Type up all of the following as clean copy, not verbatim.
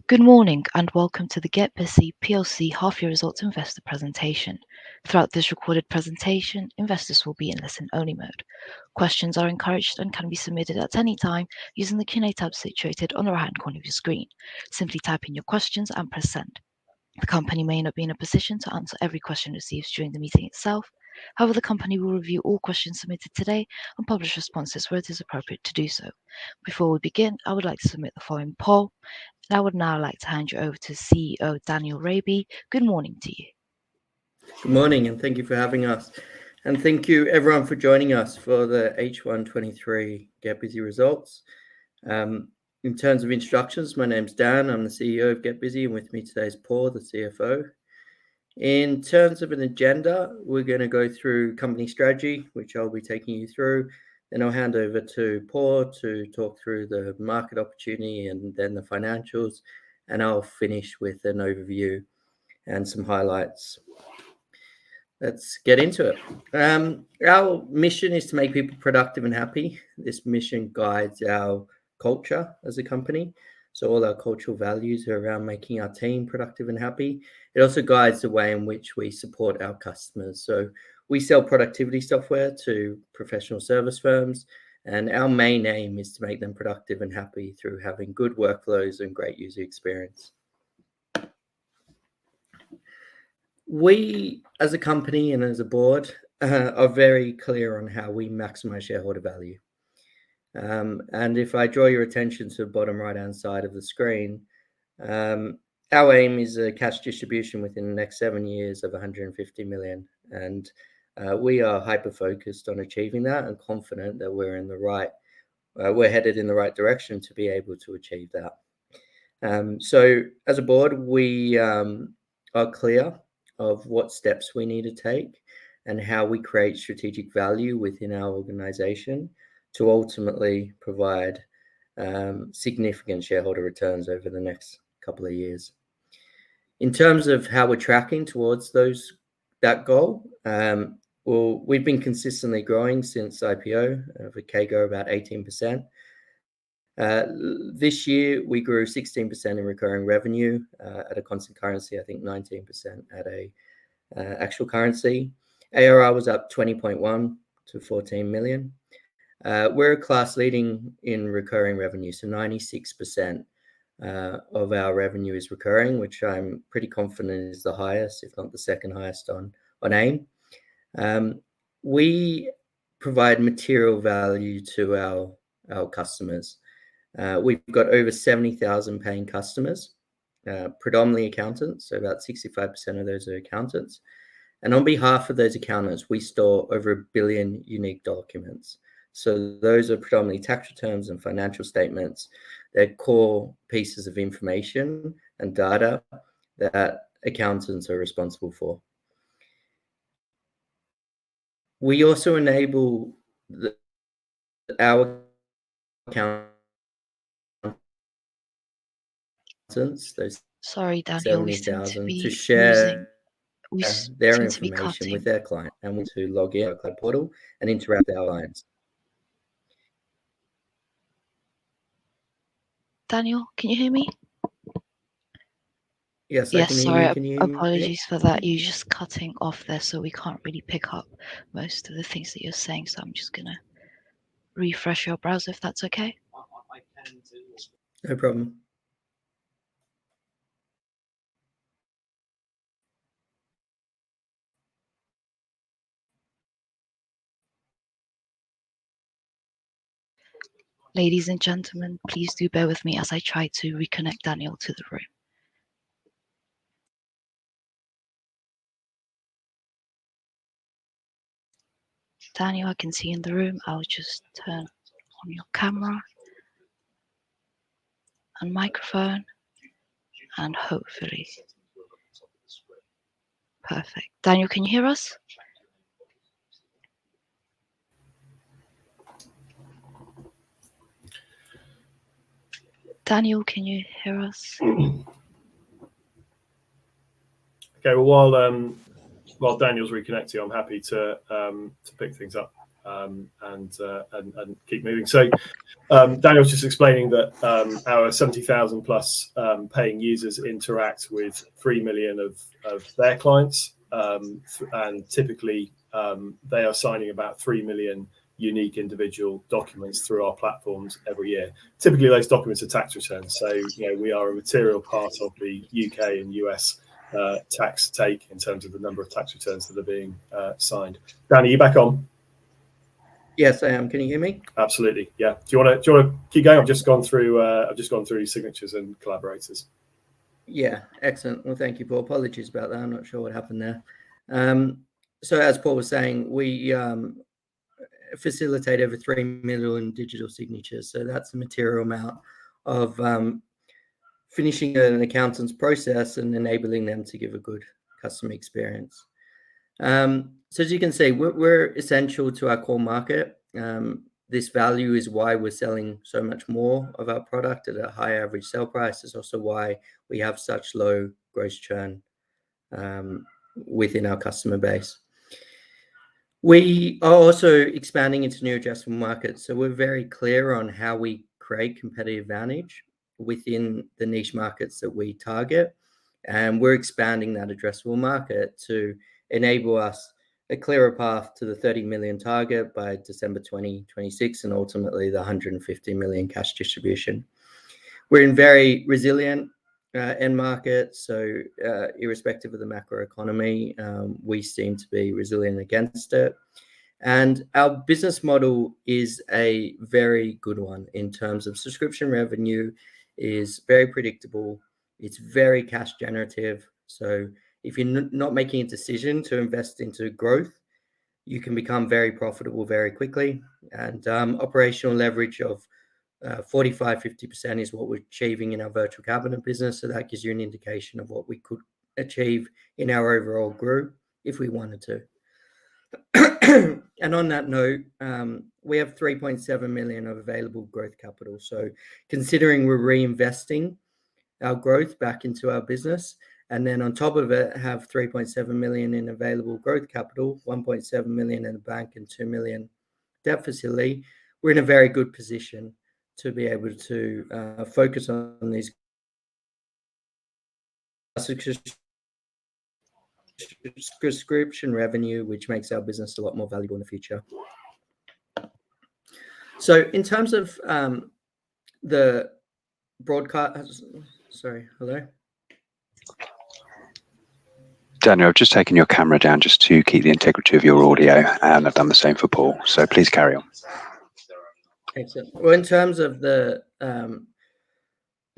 Good morning and welcome to the GetBusy PLC half-year results investor presentation. Throughout this recorded presentation, investors will be in listen-only mode. Questions are encouraged and can be submitted at any time using the Q&A tab situated on the right-hand corner of your screen. Simply type in your questions and press send. The company may not be in a position to answer every question received during the meeting itself. However, the company will review all questions submitted today and publish responses where it is appropriate to do so. Before we begin, I would like to submit the following poll. I would now like to hand you over to CEO Daniel Raby. Good morning to you. Good morning and thank you for having us. And thank you everyone for joining us for the H1 23 GetBusy results. In terms of introductions, my name's Dan. I'm the CEO of GetBusy, and with me today is Paul, the CFO. In terms of an agenda, we're going to go through company strategy, which I'll be taking you through. Then I'll hand over to Paul to talk through the market opportunity and then the financials. And I'll finish with an overview and some highlights. Let's get into it. Our mission is to make people productive and happy. This mission guides our culture as a company. So all our cultural values are around making our team productive and happy. It also guides the way in which we support our customers. So we sell productivity software to professional service firms, and our main aim is to make them productive and happy through having good workflows and great user experience. We, as a company and as a board, are very clear on how we maximize shareholder value. And if I draw your attention to the bottom right-hand side of the screen, our aim is a cash distribution within the next 7 years of 150 million. And we are hyper-focused on achieving that and confident that we're headed in the right direction to be able to achieve that. So as a board, we are clear of what steps we need to take and how we create strategic value within our organization to ultimately provide significant shareholder returns over the next couple of years. In terms of how we're tracking towards that goal, well, we've been consistently growing since IPO of a CAGR about 18%. This year, we grew 16% in recurring revenue at a constant currency, I think 19% at a actual currency. ARR was up 20.1 to 14 million. We're class leading in recurring revenue, so 96% of our revenue is recurring, which I'm pretty confident is the highest, if not the second highest on AIM. We provide material value to our customers. We've got over 70,000 paying customers, predominantly accountants, so about 65% of those are accountants. And on behalf of those accountants, we store over 1 billion unique documents. So those are predominantly tax returns and financial statements. They're core pieces of information and data that accountants are responsible for. We also enable our accountants, Sorry, Daniel, we seem to be share their seem to be information cutting. with their client, and we to log in our cloud portal and interact with our clients. Daniel, can you hear me? Yes, I can hear sorry, you. Can you hear me? apologies for that. You're just cutting off there, so we can't really pick up most of the things that you're saying. So I'm just going to refresh your browser if that's okay. No problem. Ladies and gentlemen, please do bear with me as I try to reconnect Daniel to the room. Daniel, I can see you in the room. I'll just turn on your camera and microphone, and hopefully, perfect. Daniel, can you hear us? Daniel, can you hear us? Okay, well, while Daniel's reconnecting, I'm happy to pick things up. and keep moving. So Daniel was just explaining that our 70,000 plus paying users interact with 3 million of their clients, and typically they are signing about 3 million unique individual documents through our platforms every year. Typically those documents are tax returns, so we are a material part of the UK and US tax take in terms of the number of tax returns that are being signed. Dan, are you back on? Yes, I am. Can you hear me? Absolutely. Yeah. Do you want to keep going? I've just gone through signatures and collaborators. Yeah, excellent. Well, thank you, Paul. Apologies about that. I'm not sure what happened there. So as Paul was saying, we facilitate over 3 million digital signatures. So that's a material amount of finishing an accountant's process and enabling them to give a good customer experience. So as you can see, we're essential to our core market. This value is why we're selling so much more of our product at a high average sale price. It's also why we have such low gross churn within our customer base. We are also expanding into new addressable markets. So we're very clear on how we create competitive advantage within the niche markets that we target. And we're expanding that addressable market to enable us a clearer path to the 30 million target by December 2026 and ultimately the 150 million cash distribution. We're in very resilient end market, so irrespective of the macro economy, we seem to be resilient against it. And our business model is a very good one in terms of subscription revenue is very predictable. It's very cash generative. So if you're not making a decision to invest into growth, you can become very profitable very quickly. And operational leverage of 45-50% is what we're achieving in our virtual cabinet business. So that gives you an indication of what we could achieve in our overall group if we wanted to. And on that note, we have 3.7 million of available growth capital. So considering we're reinvesting our growth back into our business, and then on top of it have 3.7 million in available growth capital, 1.7 million in the bank and 2 million debt facility, we're in a very good position to be able to focus on these subscription revenue, which makes our business a lot more valuable in the future. So in terms of the broadcast, sorry, hello? Daniel, I've just taken your camera down just to keep the integrity of your audio, and I've done the same for Paul. So please carry on. Excellent. Well, in terms of the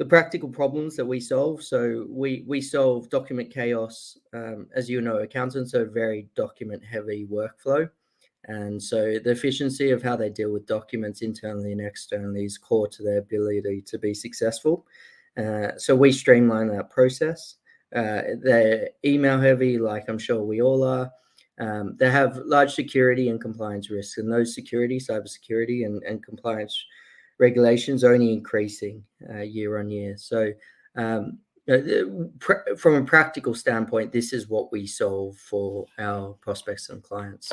practical problems that we solve, so we solve document chaos. As you know, accountants are a very document-heavy workflow, and so the efficiency of how they deal with documents internally and externally is core to their ability to be successful. So we streamline that process. They're email heavy, like I'm sure we all are. They have large security and compliance risks, and those security, cybersecurity and compliance regulations are only increasing year on year. So from a practical standpoint, this is what we solve for our prospects and clients.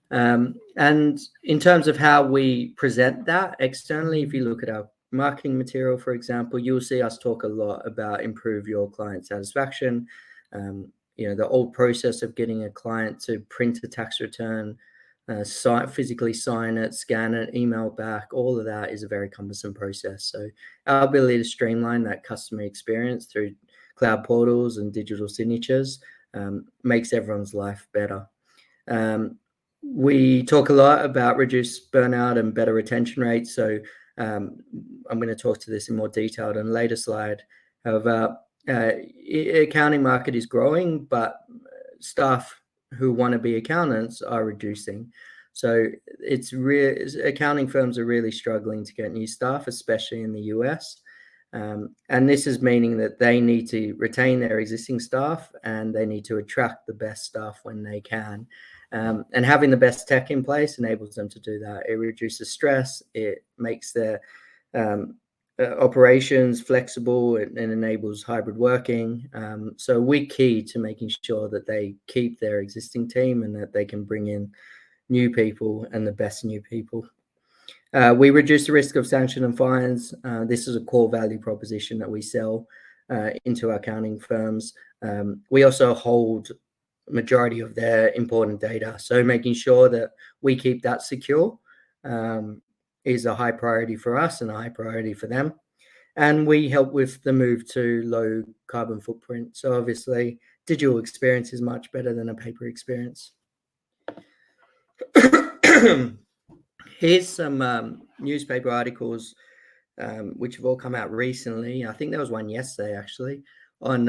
And in terms of how we present that externally, if you look at our marketing material, for example, you'll see us talk a lot about improve your client satisfaction. The old process of getting a client to print a tax return, physically sign it, scan it, email back, all of that is a very cumbersome process. So our ability to streamline that customer experience through cloud portals and digital signatures makes everyone's life better. We talk a lot about reduced burnout and better retention rates. So I'm going to talk to this in more detail in a later slide. However, accounting market is growing, but staff who want to be accountants are reducing. So accounting firms are really struggling to get new staff, especially in the US. And this is meaning that they need to retain their existing staff and they need to attract the best staff when they can. And having the best tech in place enables them to do that. It reduces stress. It makes their operations flexible and enables hybrid working. So we're key to making sure that they keep their existing team and that they can bring in new people, and the best new people. We reduce the risk of sanction and fines. This is a core value proposition that we sell into accounting firms. We also hold majority of their important data, so making sure that we keep that secure is a high priority for us and a high priority for them. And we help with the move to low carbon footprint. So obviously, digital experience is much better than a paper experience. Here's some newspaper articles which have all come out recently. I think there was one yesterday, actually, on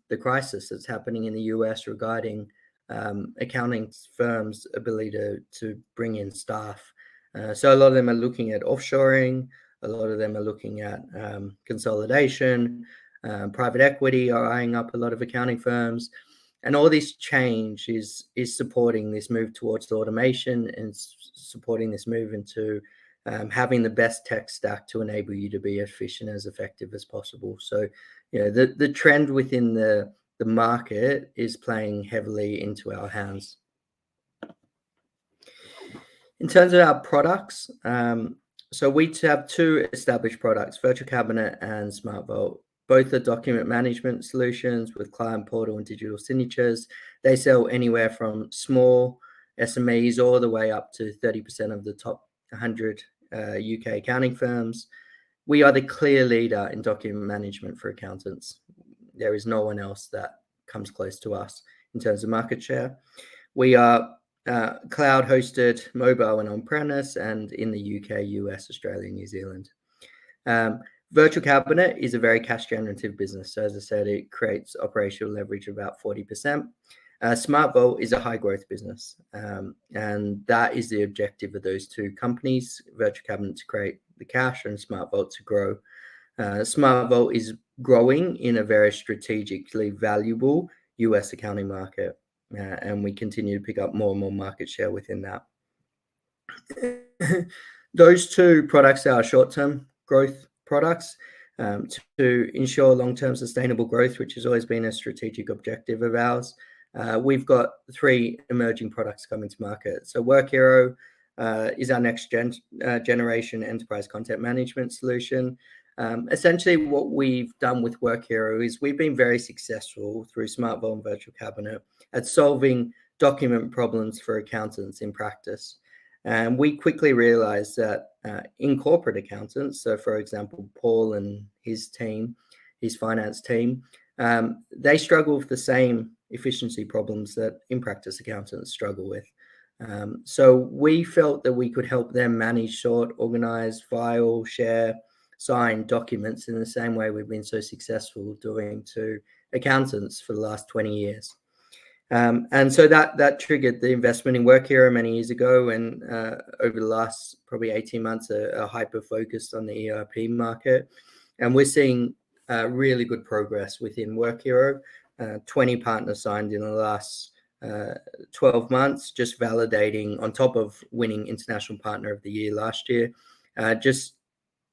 the crisis that's happening in the US regarding accounting firms' ability to bring in staff. So a lot of them are looking at offshoring. A lot of them are looking at consolidation. Private equity are eyeing up a lot of accounting firms. And all this change is supporting this move towards automation and supporting this move into having the best tech stack to enable you to be efficient, as effective as possible. So, the trend within the market is playing heavily into our hands. In terms of our products, so we have two established products, Virtual Cabinet and Smart Vault. Both are document management solutions with client portal and digital signatures. They sell anywhere from small SMEs all the way up to 30% of the top 100 UK accounting firms. We are the clear leader in document management for accountants. There is no one else that comes close to us in terms of market share. We are cloud hosted, mobile and on-premise, and in the UK, US, Australia, New Zealand. Virtual Cabinet is a very cash generative business. So as I said, it creates operational leverage of about 40%. Smart Vault is a high growth business. And that is the objective of those two companies, Virtual Cabinet to create the cash and Smart Vault to grow. Smart Vault is growing in a very strategically valuable US accounting market. And we continue to pick up more and more market share within that. Those two products are short-term growth products to ensure long-term sustainable growth, which has always been a strategic objective of ours. We've got three emerging products coming to market. So Workiro is our next generation enterprise content management solution. Essentially, what we've done with Workiro is we've been very successful through Smart Vault and Virtual Cabinet at solving document problems for accountants in practice. And we quickly realized that in corporate accountants, so for example, Paul and his team, his finance team, they struggle with the same efficiency problems that in practice accountants struggle with. So we felt that we could help them manage, sort, organize, file, share, sign documents in the same way we've been so successful doing to accountants for the last 20 years. And so that triggered the investment in Workiro many years ago, and over the last probably 18 months, a hyper focused on the ERP market. And we're seeing really good progress within Workiro. 20 partners signed in the last 12 months, just validating on top of winning International Partner of the Year last year, just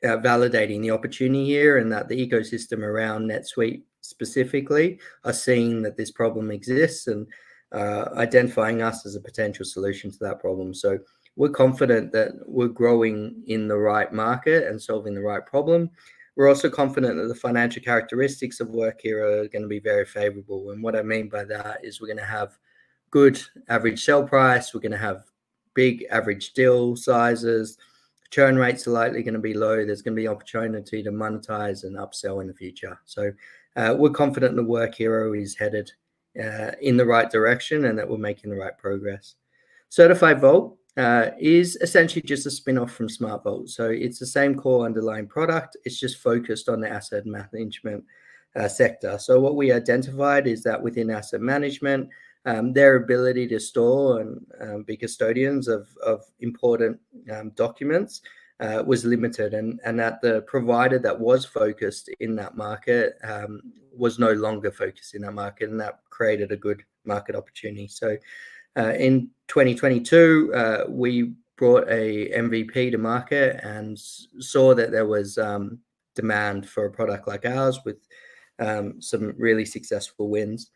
validating the opportunity here, and that the ecosystem around NetSuite specifically are seeing that this problem exists and identifying us as a potential solution to that problem. So we're confident that we're growing in the right market and solving the right problem. We're also confident that the financial characteristics of Workiro are going to be very favorable. And what I mean by that is we're going to have good average sell price. We're going to have big average deal sizes. Churn rates are likely going to be low. There's going to be opportunity to monetize and upsell in the future. So we're confident the Workiro is headed in the right direction and that we're making the right progress. Certified Vault is essentially just a spin-off from Smart Vault. So it's the same core underlying product. It's just focused on the asset management sector. So what we identified is that within asset management, their ability to store and be custodians of important documents was limited, and that the provider that was focused in that market was no longer focused in that market, and that created a good market opportunity. So in 2022, we brought a MVP to market and saw that there was demand for a product like ours with some really successful wins.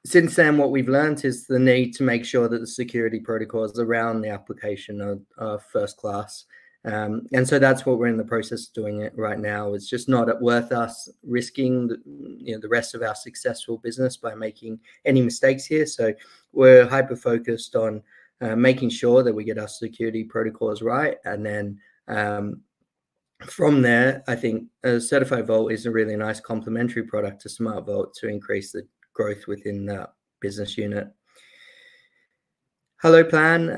Since then, what we've learned is the need to make sure that the security protocols around the application are first class. And so that's what we're in the process of doing it right now. It's just not worth us risking the rest of our successful business by making any mistakes here. So we're hyper focused on making sure that we get our security protocols right. And then from there, I think Certified Vault is a really nice complementary product to Smart Vault to increase the growth within that business unit. Hello Plan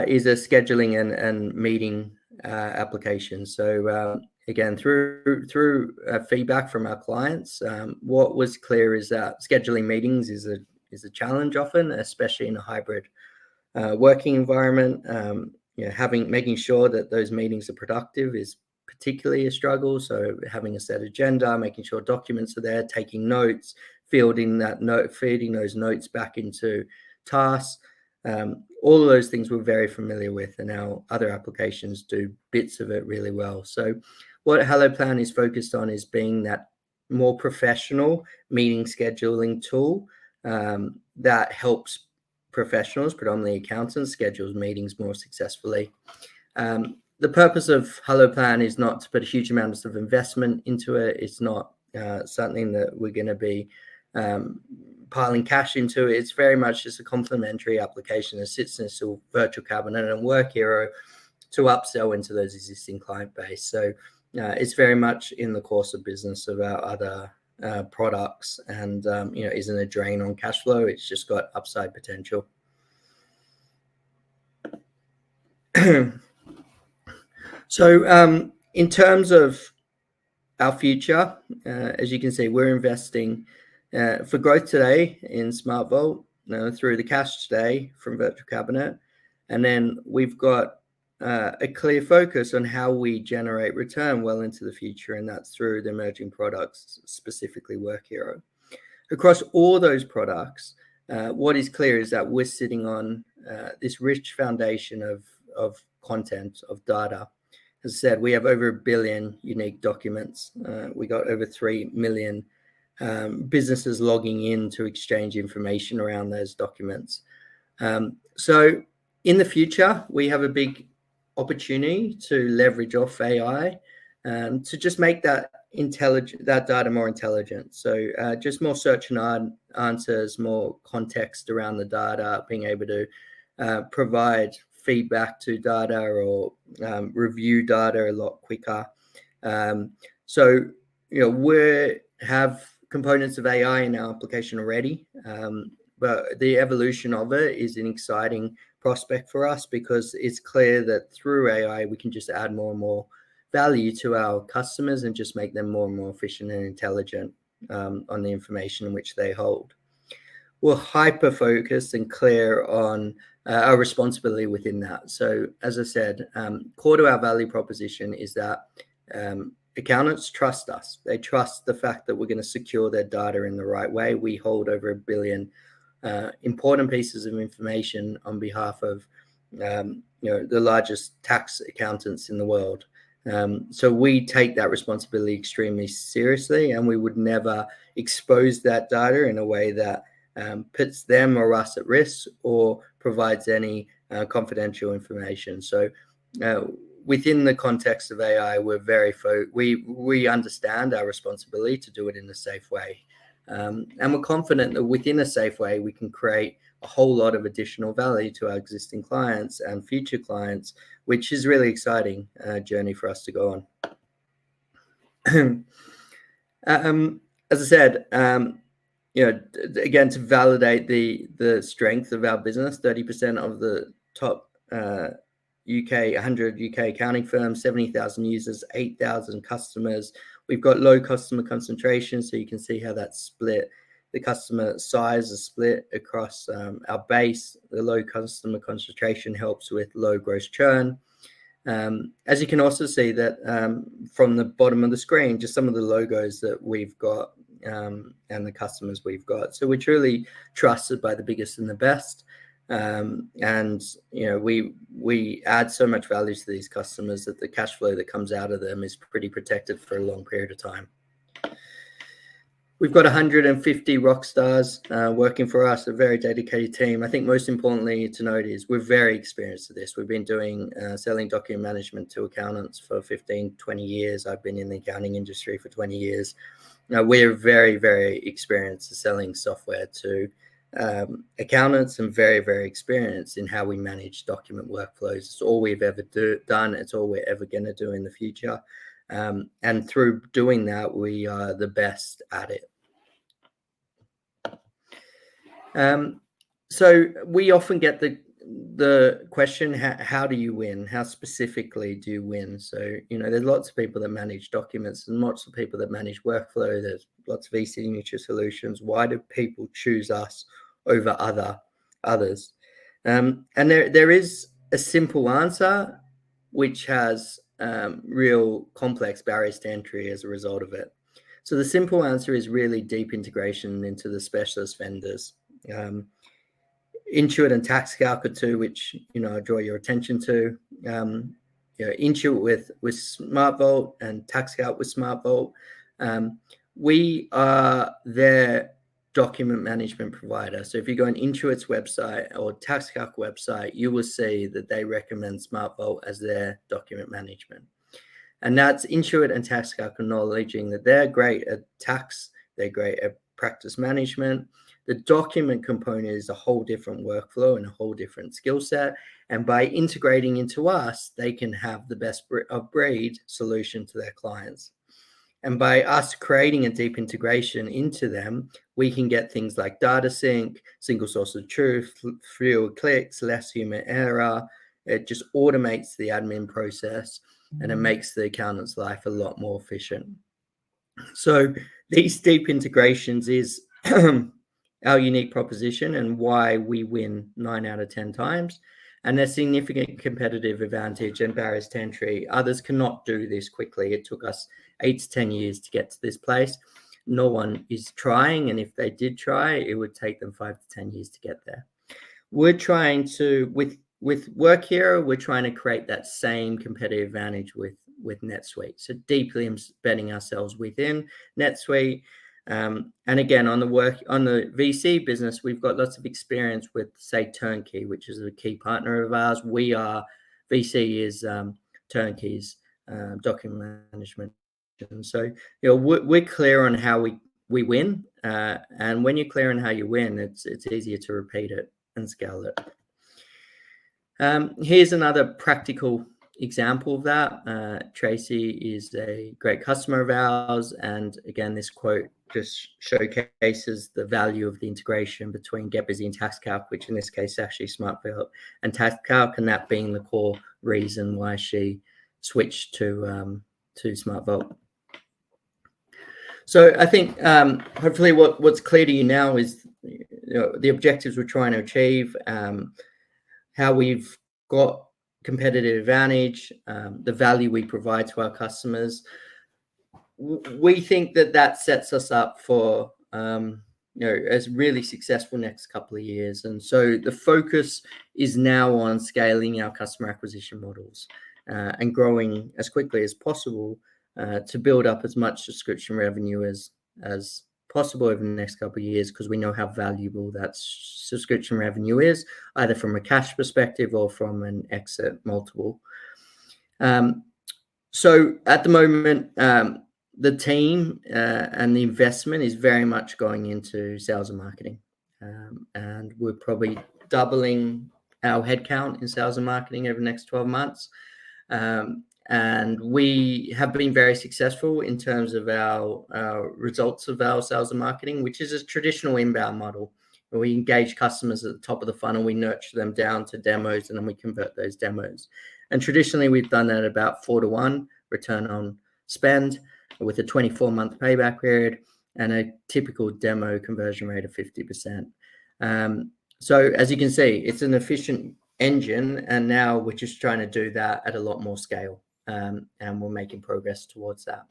is a scheduling and meeting application. So again, through feedback from our clients, what was clear is that scheduling meetings is a challenge often, especially in a hybrid working environment. Making sure that those meetings are productive is particularly a struggle. So having a set agenda, making sure documents are there, taking notes, feeding those notes back into tasks. All of those things we're very familiar with, and our other applications do bits of it really well. So what HelloPlan is focused on is being that more professional meeting scheduling tool that helps professionals, predominantly accountants, schedule meetings more successfully. The purpose of HelloPlan is not to put a huge amount of investment into it. It's not something that we're going to be piling cash into. It's very much just a complementary application that sits in a virtual cabinet and Work Hero to upsell into those existing client base. So it's very much in the course of business of our other products, and isn't a drain on cash flow. It's just got upside potential. So in terms of our future, as you can see, we're investing for growth today in Smart Vault through the cash today from Virtual Cabinet. And then we've got a clear focus on how we generate return well into the future, and that's through the emerging products, specifically Work Hero. Across all those products, what is clear is that we're sitting on this rich foundation of content, of data. As I said, we have over 1 billion unique documents. We got over 3 million businesses logging in to exchange information around those documents. So in the future, we have a big opportunity to leverage off AI to just make that data more intelligent. So just more search and answers, more context around the data, being able to provide feedback to data or review data a lot quicker. So we have components of AI in our application already, but the evolution of it is an exciting prospect for us, because it's clear that through AI we can just add more and more value to our customers and just make them more and more efficient and intelligent on the information in which they hold. We're hyper focused and clear on our responsibility within that. So as I said, core to our value proposition is that accountants trust us. They trust the fact that we're going to secure their data in the right way. We hold over 1 billion important pieces of information on behalf of the largest tax accountants in the world. So we take that responsibility extremely seriously, and we would never expose that data in a way that puts them or us at risk or provides any confidential information. So within the context of AI, we understand our responsibility to do it in a safe way. And we're confident that within a safe way, we can create a whole lot of additional value to our existing clients and future clients, which is really exciting journey for us to go on. As I said, again, to validate the strength of our business, 30% of the top 100 UK accounting firms, 70,000 users, 8,000 customers. We've got low customer concentration, so you can see how that's split. The customer size is split across our base. The low customer concentration helps with low gross churn. As you can also see that from the bottom of the screen, just some of the logos that we've got and the customers we've got. So we're truly trusted by the biggest and the best. And we add so much value to these customers that the cash flow that comes out of them is pretty protected for a long period of time. We've got 150 rock stars working for us, a very dedicated team. I think most importantly to note is we're very experienced at this. We've been doing selling document management to accountants for 15, 20 years. I've been in the accounting industry for 20 years. Now, we're very, very experienced at selling software to accountants and very, very experienced in how we manage document workflows. It's all we've ever done. It's all we're ever going to do in the future. And through doing that, we are the best at it. So we often get the question, how do you win? How specifically do you win? So, there's lots of people that manage documents and lots of people that manage workflow. There's lots of e-signature solutions. Why do people choose us over others? And there is a simple answer, which has real complex barriers to entry as a result of it. So the simple answer is really deep integration into the specialist vendors. Intuit and TaxCalc are two, which I draw your attention to. Intuit with SmartVault and TaxCalc with SmartVault. We are their document management provider. So if you go on Intuit's website or TaxCalc website, you will see that they recommend SmartVault as their document management. And that's Intuit and TaxCalc acknowledging that they're great at tax, they're great at practice management. The document component is a whole different workflow and a whole different skill set. And by integrating into us, they can have the best of breed solution to their clients. And by us creating a deep integration into them, we can get things like data sync, single source of truth, fewer clicks, less human error. It just automates the admin process and it makes the accountant's life a lot more efficient. So these deep integrations is our unique proposition and why we win 9 out of 10 times. And a significant competitive advantage and barriers to entry. Others cannot do this quickly. It took us 8 to 10 years to get to this place. No one is trying. And if they did try, it would take them 5 to 10 years to get there. We're trying to, with Workiro, we're trying to create that same competitive advantage with NetSuite. So deeply embedding ourselves within NetSuite. And again, on the VC business, we've got lots of experience with, say, Turnkey, which is a key partner of ours. VC is Turnkey's document management. And so, we're clear on how we win. And when you're clear on how you win, it's easier to repeat it and scale it. Here's another practical example of that. Tracy is a great customer of ours. And again, this quote just showcases the value of the integration between GetBusy and TaxCalc, which in this case actually SmartVault and TaxCalc, and that being the core reason why she switched to SmartVault. So I think hopefully what's clear to you now is the objectives we're trying to achieve, how we've got competitive advantage, the value we provide to our customers. We think that sets us up for a really successful next couple of years. And so the focus is now on scaling our customer acquisition models and growing as quickly as possible to build up as much subscription revenue as possible over the next couple of years, because we know how valuable that subscription revenue is, either from a cash perspective or from an exit multiple. So at the moment, the team and the investment is very much going into sales and marketing. And we're probably doubling our headcount in sales and marketing over the next 12 months. And we have been very successful in terms of our results of our sales and marketing, which is a traditional inbound model. Where we engage customers at the top of the funnel, we nurture them down to demos, and then we convert those demos. And traditionally, we've done that about 4-to-1 return on spend with a 24-month payback period and a typical demo conversion rate of 50%. So as you can see, it's an efficient engine, and now we're just trying to do that at a lot more scale, and we're making progress towards that.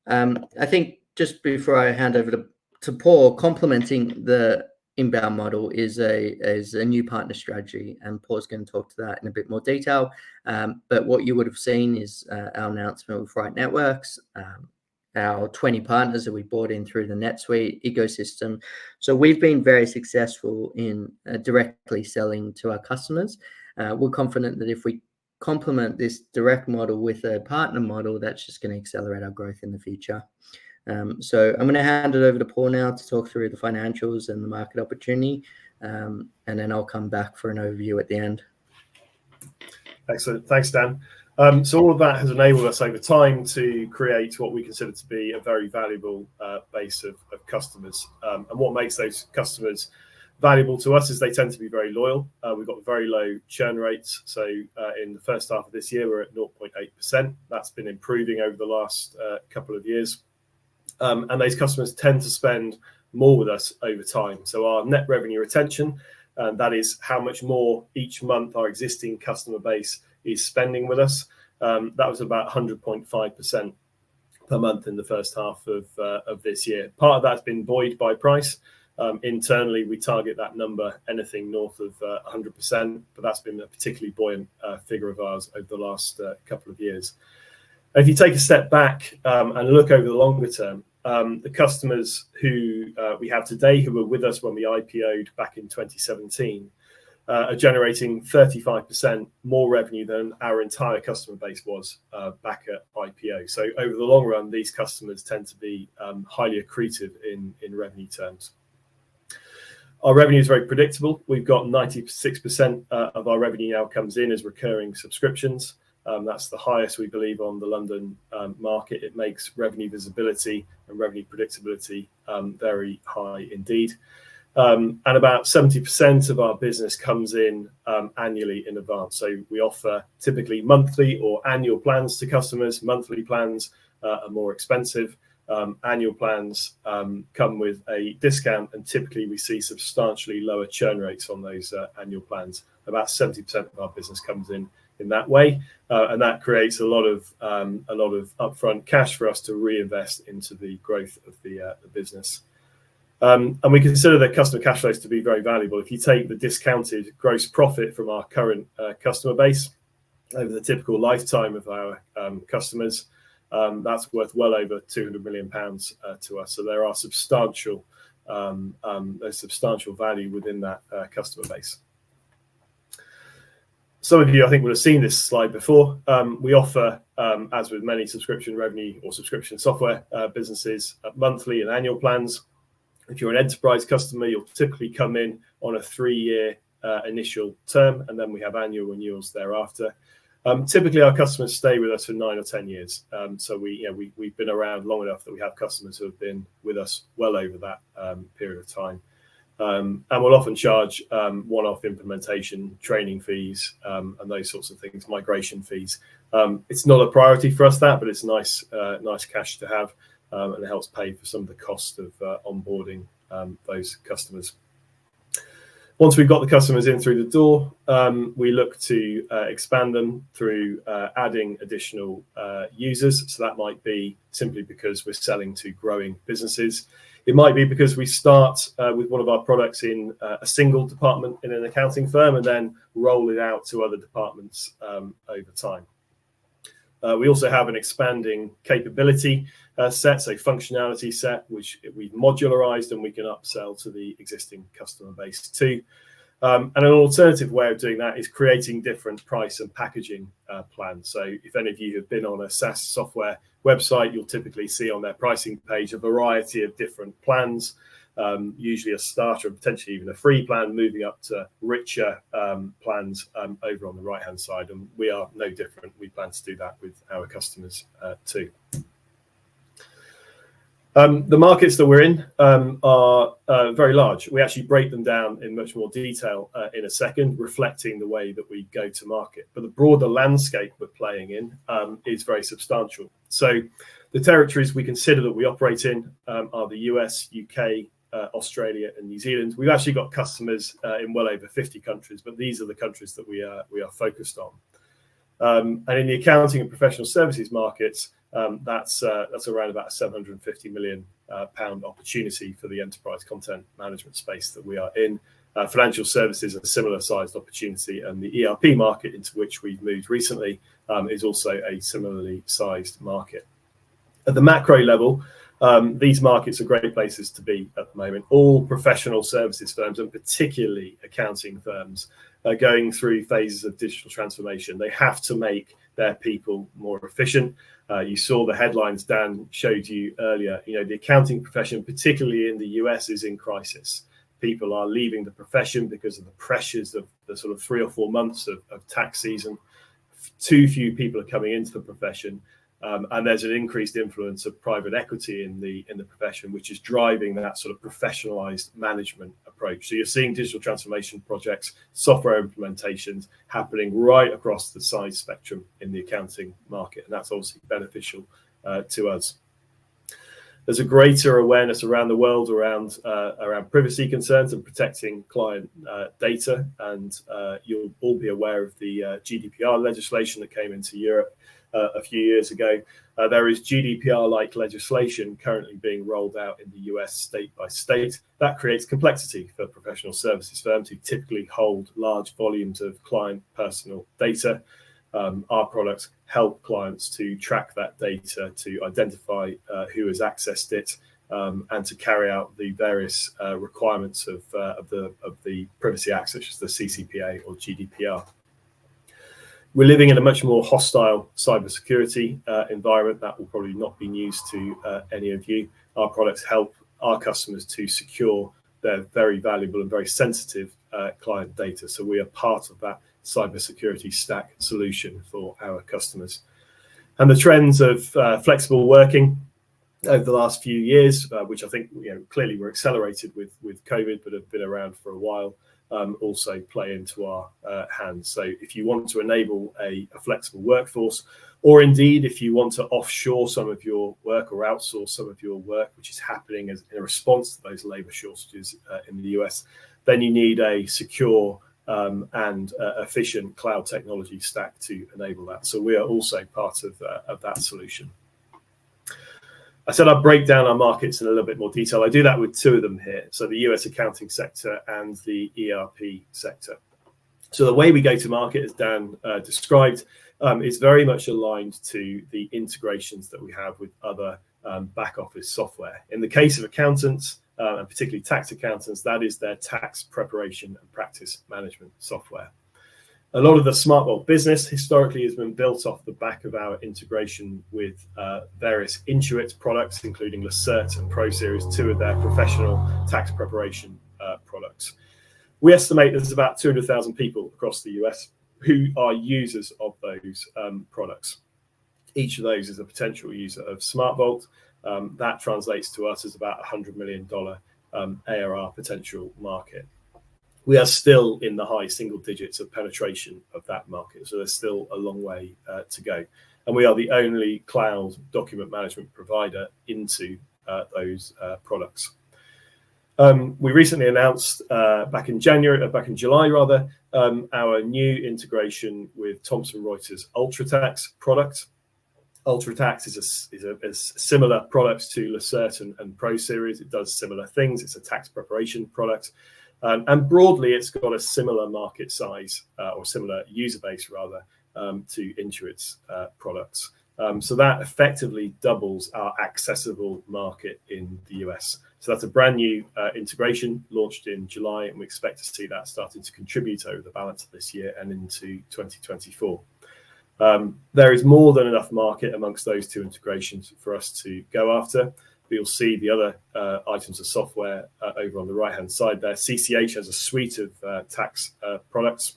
I think just before I hand over to Paul, complementing the inbound model is a new partner strategy, and Paul's going to talk to that in a bit more detail. But what you would have seen is our announcement with Right Networks, our 20 partners that we brought in through the NetSuite ecosystem. So we've been very successful in directly selling to our customers. We're confident that if we complement this direct model with a partner model, that's just going to accelerate our growth in the future. So I'm going to hand it over to Paul now to talk through the financials and the market opportunity, and then I'll come back for an overview at the end. Excellent. Thanks, Dan. So all of that has enabled us over time to create what we consider to be a very valuable base of customers. And what makes those customers valuable to us is they tend to be very loyal. We've got very low churn rates. So in the first half of this year, we're at 0.8%. That's been improving over the last couple of years. And those customers tend to spend more with us over time. So our net revenue retention, that is how much more each month our existing customer base is spending with us. That was about 100.5% per month in the first half of this year. Part of that's been buoyed by price. Internally, we target that number anything north of 100%, but that's been a particularly buoyant figure of ours over the last couple of years. If you take a step back and look over the longer term, the customers who we have today who were with us when we IPO'd back in 2017 are generating 35% more revenue than our entire customer base was back at IPO. So over the long run, these customers tend to be highly accretive in revenue terms. Our revenue is very predictable. We've got 96% of our revenue now comes in as recurring subscriptions. That's the highest, we believe, on the London market. It makes revenue visibility and revenue predictability very high indeed. And about 70% of our business comes in annually in advance. So we offer typically monthly or annual plans to customers. Monthly plans are more expensive. Annual plans come with a discount, and typically we see substantially lower churn rates on those annual plans. About 70% of our business comes in that way, and that creates a lot of upfront cash for us to reinvest into the growth of the business. And we consider the customer cash flows to be very valuable. If you take the discounted gross profit from our current customer base over the typical lifetime of our customers, that's worth well over £200 million to us. So there are substantial value within that customer base. Some of you, I think, would have seen this slide before. We offer, as with many subscription revenue or subscription software businesses, monthly and annual plans. If you're an enterprise customer, you'll typically come in on a 3-year initial term, and then we have annual renewals thereafter. Typically, our customers stay with us for 9 or 10 years. So we've been around long enough that we have customers who have been with us well over that period of time. And we'll often charge one-off implementation, training fees, and those sorts of things, migration fees. It's not a priority for us, but it's nice cash to have, and it helps pay for some of the cost of onboarding those customers. Once we've got the customers in through the door, we look to expand them through adding additional users. So that might be simply because we're selling to growing businesses. It might be because we start with one of our products in a single department in an accounting firm and then roll it out to other departments over time. We also have an expanding capability set, so functionality set, which we've modularized and we can upsell to the existing customer base too. And an alternative way of doing that is creating different price and packaging plans. So if any of you have been on a SaaS software website, you'll typically see on their pricing page a variety of different plans, usually a starter and potentially even a free plan, moving up to richer plans over on the right-hand side. And we are no different. We plan to do that with our customers too. The markets that we're in are very large. We actually break them down in much more detail in a second, reflecting the way that we go to market. But the broader landscape we're playing in is very substantial. So the territories we consider that we operate in are the US, UK, Australia, and New Zealand. We've actually got customers in well over 50 countries, but these are the countries that we are focused on. And in the accounting and professional services markets, that's around about a £750 million opportunity for the enterprise content management space that we are in. Financial services are a similar sized opportunity, and the ERP market into which we've moved recently is also a similarly sized market. At the macro level, these markets are great places to be at the moment. All professional services firms, and particularly accounting firms, are going through phases of digital transformation. They have to make their people more efficient. You saw the headlines Dan showed you earlier. The accounting profession, particularly in the US, is in crisis. People are leaving the profession because of the pressures of the sort of 3 or 4 months of tax season. Too few people are coming into the profession. And there's an increased influence of private equity in the profession, which is driving that sort of professionalized management approach. So you're seeing digital transformation projects, software implementations happening right across the size spectrum in the accounting market, and that's obviously beneficial to us. There's a greater awareness around the world around privacy concerns and protecting client data, and you'll all be aware of the GDPR legislation that came into Europe a few years ago. There is GDPR-like legislation currently being rolled out in the US state by state. That creates complexity for professional services firms who typically hold large volumes of client personal data. Our products help clients to track that data, to identify who has accessed it, and to carry out the various requirements of the Privacy Act, such as the CCPA or GDPR. We're living in a much more hostile cybersecurity environment. That will probably not be news to any of you. Our products help our customers to secure their very valuable and very sensitive client data. So we are part of that cybersecurity stack solution for our customers. And the trends of flexible working over the last few years, which I think clearly were accelerated with COVID, but have been around for a while, also play into our hands. So if you want to enable a flexible workforce, or indeed if you want to offshore some of your work or outsource some of your work, which is happening as in response to those labor shortages in the US, then you need a secure and efficient cloud technology stack to enable that. So we are also part of that solution. I said I'd break down our markets in a little bit more detail. I do that with two of them here. So the US accounting sector and the ERP sector. So the way we go to market, as Dan described, is very much aligned to the integrations that we have with other back office software. In the case of accountants, and particularly tax accountants, that is their tax preparation and practice management software. A lot of the SmartVault business historically has been built off the back of our integration with various Intuit products, including Lacerte and ProSeries, two of their professional tax preparation products. We estimate there's about 200,000 people across the US who are users of those products. Each of those is a potential user of SmartVault. That translates to us as about $100 million ARR potential market. We are still in the high single digits of penetration of that market, so there's still a long way to go. And we are the only cloud document management provider into those products. We recently announced back in July, our new integration with Thomson Reuters UltraTax product. UltraTax is a similar product to Lacerte and ProSeries. It does similar things. It's a tax preparation product. And broadly, it's got a similar market size or similar user base, rather, to Intuit's products. So that effectively doubles our accessible market in the US. So that's a brand new integration launched in July, and we expect to see that starting to contribute over the balance of this year and into 2024. There is more than enough market amongst those two integrations for us to go after. You'll see the other items of software over on the right-hand side there. CCH has a suite of tax products,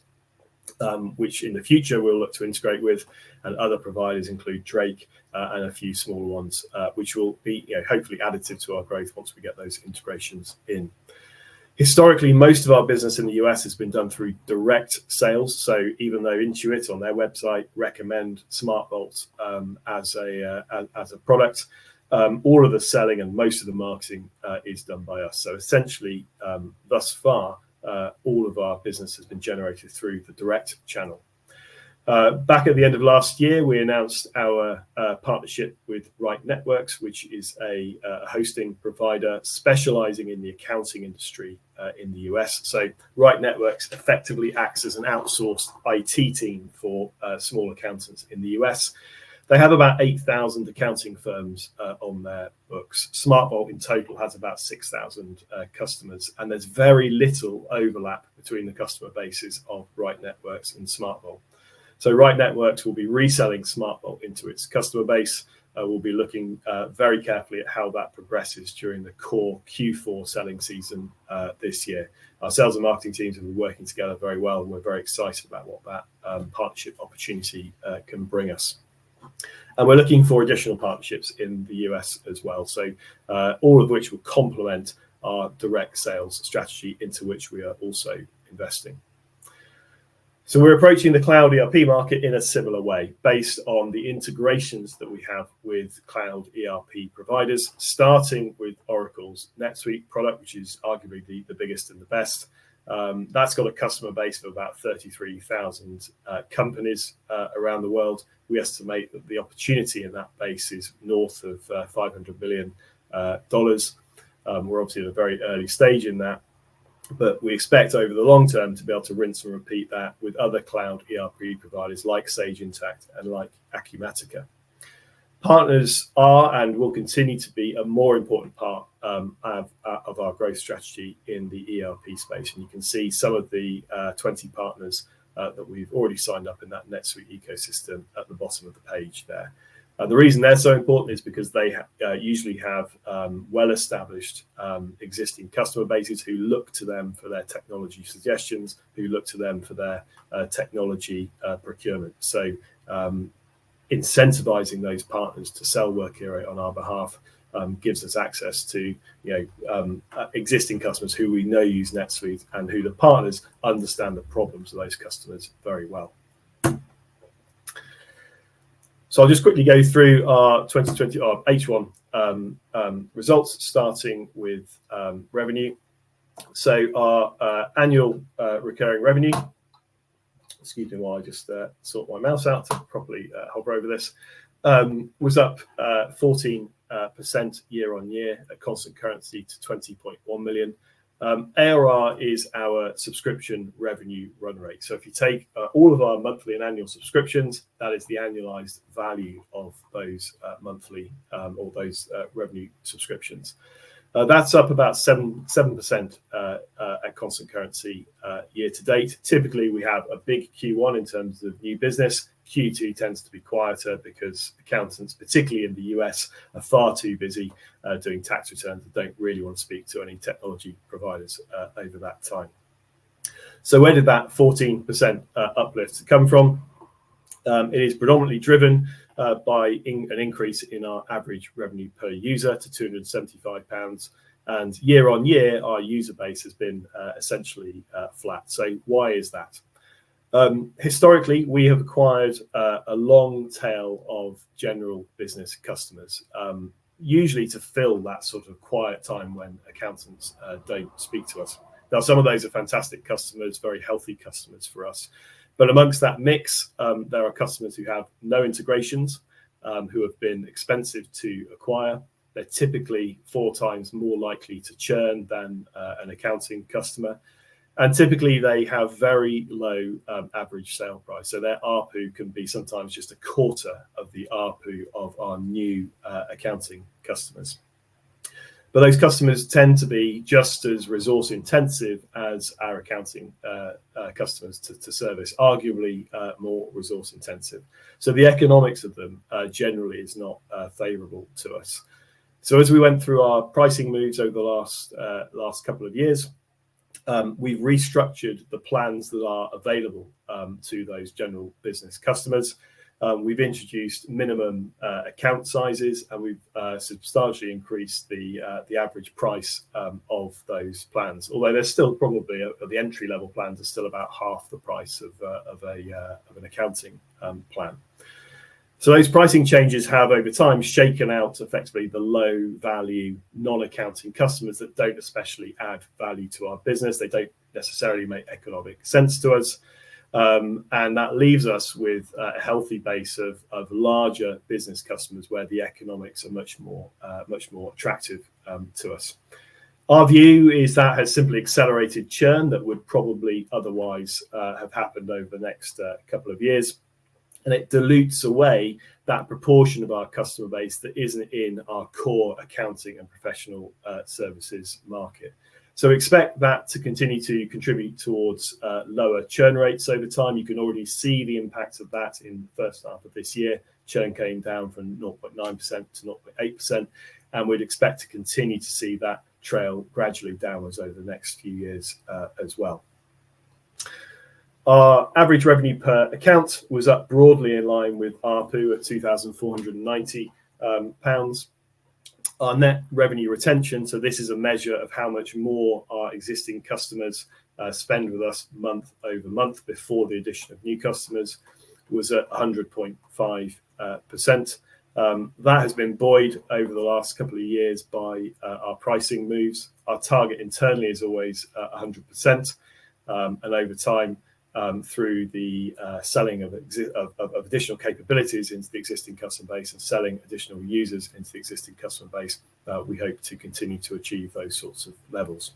which in the future we'll look to integrate with, and other providers include Drake and a few smaller ones, which will be hopefully additive to our growth once we get those integrations in. Historically, most of our business in the US has been done through direct sales. So even though Intuit on their website recommend SmartVault as a product, all of the selling and most of the marketing is done by us. So essentially, thus far, all of our business has been generated through the direct channel. Back at the end of last year, we announced our partnership with Right Networks, which is a hosting provider specializing in the accounting industry in the US. So Right Networks effectively acts as an outsourced IT team for small accountants in the US. They have about 8,000 accounting firms on their books. SmartVault in total has about 6,000 customers, and there's very little overlap between the customer bases of Right Networks and SmartVault. So Right Networks will be reselling SmartVault into its customer base. We'll be looking very carefully at how that progresses during the core Q4 selling season this year. Our sales and marketing teams have been working together very well, and we're very excited about what that partnership opportunity can bring us. And we're looking for additional partnerships in the US as well. So all of which will complement our direct sales strategy, into which we are also investing. So we're approaching the cloud ERP market in a similar way, based on the integrations that we have with cloud ERP providers, starting with Oracle's NetSuite product, which is arguably the biggest and the best. That's got a customer base of about 33,000 companies around the world. We estimate that the opportunity in that base is north of $500 million. We're obviously at a very early stage in that, but we expect over the long term to be able to rinse and repeat that with other cloud ERP providers like Sage Intacct and like Acumatica. Partners are and will continue to be a more important part of our growth strategy in the ERP space. And you can see some of the 20 partners that we've already signed up in that NetSuite ecosystem at the bottom of the page there. The reason they're so important is because they usually have well-established existing customer bases who look to them for their technology suggestions, who look to them for their technology procurement. So incentivizing those partners to sell Workiro on our behalf gives us access to existing customers who we know use NetSuite, and who the partners understand the problems of those customers very well. So I'll just quickly go through our H1 results, starting with revenue. So our annual recurring revenue, excuse me while I just sort my mouse out to properly hover over this, was up 14% year on year at constant currency to 20.1 million. ARR is our subscription revenue run rate. So if you take all of our monthly and annual subscriptions, that is the annualized value of those monthly or those revenue subscriptions. That's up about 7% at constant currency year to date. Typically, we have a big Q1 in terms of new business. Q2 tends to be quieter because accountants, particularly in the US, are far too busy doing tax returns and don't really want to speak to any technology providers over that time. So where did that 14% uplift come from? It is predominantly driven by an increase in our average revenue per user to £275. And year on year, our user base has been essentially flat. So why is that? Historically, we have acquired a long tail of general business customers, usually to fill that sort of quiet time when accountants don't speak to us. Now, some of those are fantastic customers, very healthy customers for us. But amongst that mix, there are customers who have no integrations, who have been expensive to acquire. They're typically 4 times more likely to churn than an accounting customer. And typically they have very low average sale price. So their ARPU can be sometimes just a quarter of the ARPU of our new accounting customers. But those customers tend to be just as resource intensive as our accounting customers to service, arguably more resource intensive. So the economics of them generally is not favorable to us. So as we went through our pricing moves over the last couple of years, we've restructured the plans that are available to those general business customers. We've introduced minimum account sizes, and we've substantially increased the average price of those plans. Although there's still probably the entry level plans are still about half the price of an accounting plan. So those pricing changes have over time shaken out effectively the low value non-accounting customers that don't especially add value to our business. They don't necessarily make economic sense to us. And that leaves us with a healthy base of larger business customers where the economics are much more attractive to us. Our view is that has simply accelerated churn that would probably otherwise have happened over the next couple of years. and it dilutes away that proportion of our customer base that isn't in our core accounting and professional services market. So expect that to continue to contribute towards lower churn rates over time. You can already see the impact of that in the first half of this year. Churn came down from 0.9% to 0.8%, and we'd expect to continue to see that trail gradually downwards over the next few years as well. Our average revenue per account was up broadly in line with ARPU at £2,490. Our net revenue retention, so this is a measure of how much more our existing customers spend with us month over month before the addition of new customers, was at 100.5%. That has been buoyed over the last couple of years by our pricing moves. Our target internally is always 100%, and over time, through the selling of additional capabilities into the existing customer base and selling additional users into the existing customer base, we hope to continue to achieve those sorts of levels.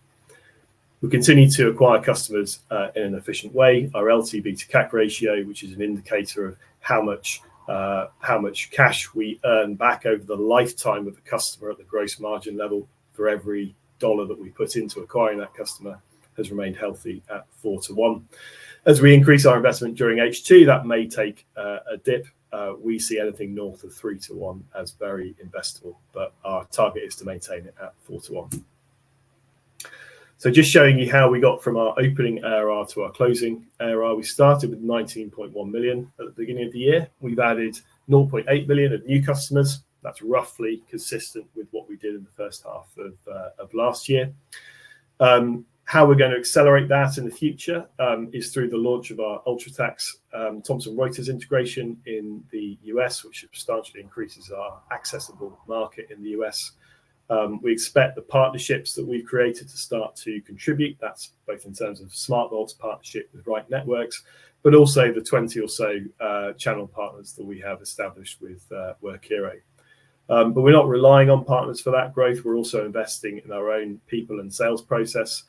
We continue to acquire customers in an efficient way. Our LTV to CAC ratio, which is an indicator of how much cash we earn back over the lifetime of the customer at the gross margin level for every dollar that we put into acquiring that customer, has remained healthy at 4:1. As we increase our investment during H2, that may take a dip. We see anything north of 3:1 as very investable, but our target is to maintain it at 4:1. So just showing you how we got from our opening ARR to our closing ARR. We started with 19.1 million at the beginning of the year. We've added 0.8 million of new customers. That's roughly consistent with what we did in the first half of last year. How we're going to accelerate that in the future is through the launch of our UltraTax Thomson Reuters integration in the US, which substantially increases our accessible market in the US. We expect the partnerships that we've created to start to contribute. That's both in terms of SmartVault's partnership with Right Networks, but also the 20 or so channel partners that we have established with Workiro. But we're not relying on partners for that growth. We're also investing in our own people and sales process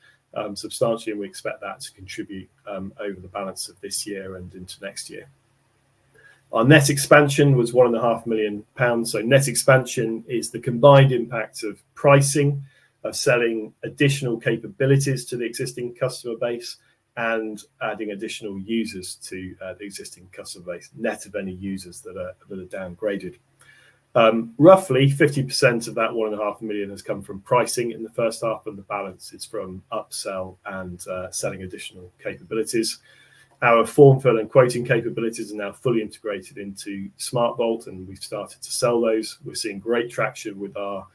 substantially, and we expect that to contribute over the balance of this year and into next year. Our net expansion was £1.5 million. So net expansion is the combined impact of pricing, of selling additional capabilities to the existing customer base, and adding additional users to the existing customer base, net of any users that are downgraded. Roughly 50% of that 1.5 million has come from pricing in the first half, and the balance is from upsell and selling additional capabilities. Our form fill and quoting capabilities are now fully integrated into SmartVault, and we've started to sell those. We're seeing great traction with our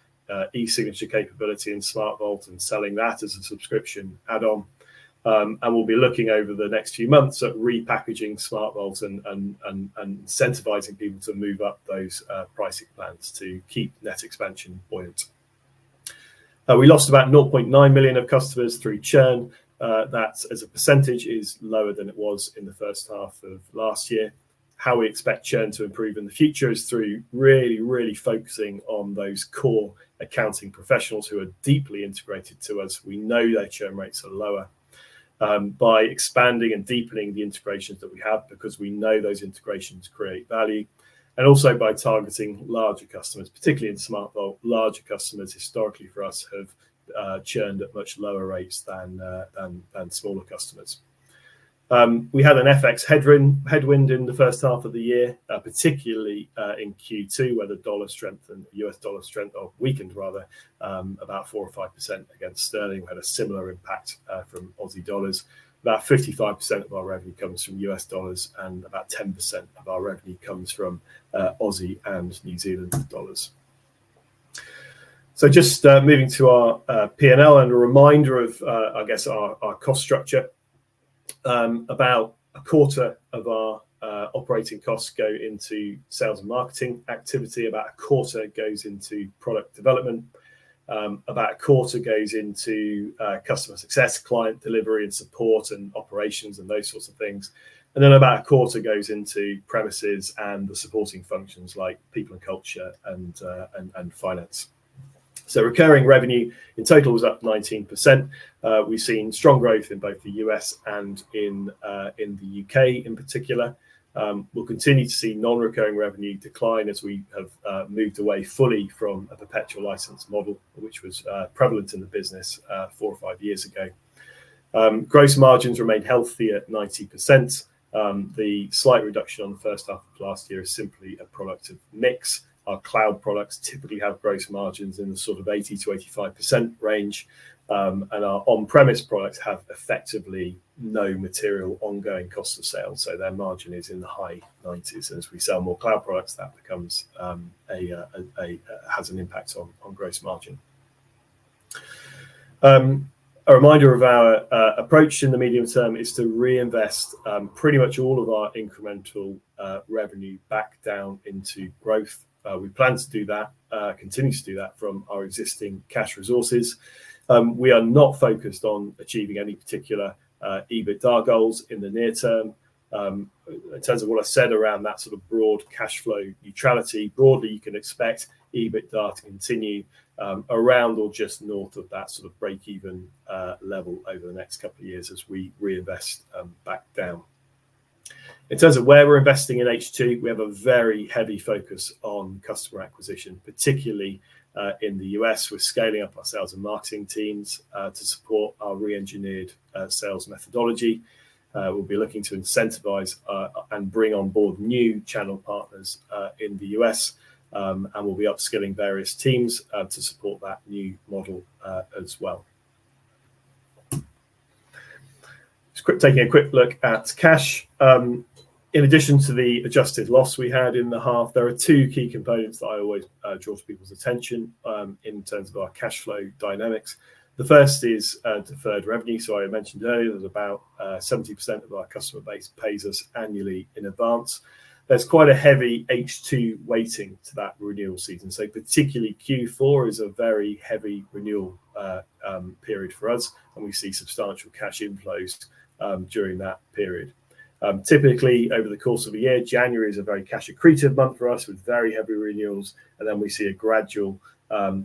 e-signature capability in SmartVault and selling that as a subscription add-on. And we'll be looking over the next few months at repackaging SmartVault and incentivizing people to move up those pricing plans to keep net expansion buoyant. We lost about 0.9 million of customers through churn. That, as a percentage, is lower than it was in the first half of last year. How we expect churn to improve in the future is through really focusing on those core accounting professionals who are deeply integrated to us. We know their churn rates are lower. By expanding and deepening the integrations that we have, because we know those integrations create value, and also by targeting larger customers, particularly in SmartVault. Larger customers historically for us have churned at much lower rates than smaller customers. We had an FX headwind in the first half of the year, particularly in Q2, where the dollar strengthened, US dollar weakened rather, about 4 or 5% against sterling. We had a similar impact from Aussie dollars. About 55% of our revenue comes from US dollars, and about 10% of our revenue comes from Aussie and New Zealand dollars. So just moving to our P&L and a reminder of, I guess, our cost structure. About a quarter of our operating costs go into sales and marketing activity. About a quarter goes into product development. About a quarter goes into customer success, client delivery and support and operations and those sorts of things. And then about a quarter goes into premises and the supporting functions like people and culture and finance. So recurring revenue in total was up 19%. We've seen strong growth in both the US and in the UK in particular. We'll continue to see non-recurring revenue decline as we have moved away fully from a perpetual license model, which was prevalent in the business 4 or 5 years ago. Gross margins remain healthy at 90%. The slight reduction on the first half of last year is simply a product of mix. Our cloud products typically have gross margins in the sort of 80 to 85% range, and our on-premise products have effectively no material ongoing cost of sales, so their margin is in the high 90s. And as we sell more cloud products, that becomes has an impact on gross margin. A reminder of our approach in the medium term is to reinvest pretty much all of our incremental revenue back down into growth. We plan to do that, continue to do that from our existing cash resources. We are not focused on achieving any particular EBITDA goals in the near term. In terms of what I said around that sort of broad cash flow neutrality, broadly you can expect EBITDA to continue around or just north of that sort of break-even level over the next couple of years as we reinvest back down. In terms of where we're investing in H2, we have a very heavy focus on customer acquisition, particularly in the US. We're scaling up our sales and marketing teams to support our re-engineered sales methodology. We'll be looking to incentivize and bring on board new channel partners in the US, and we'll be upskilling various teams to support that new model as well. Just taking a quick look at cash. In addition to the adjusted loss we had in the half, there are 2 key components that I always draw to people's attention in terms of our cash flow dynamics. The first is deferred revenue. So I mentioned earlier that about 70% of our customer base pays us annually in advance. There's quite a heavy H2 weighting to that renewal season. So particularly Q4 is a very heavy renewal period for us, and we see substantial cash inflows during that period. Typically, over the course of a year, January is a very cash accretive month for us with very heavy renewals, and then we see a gradual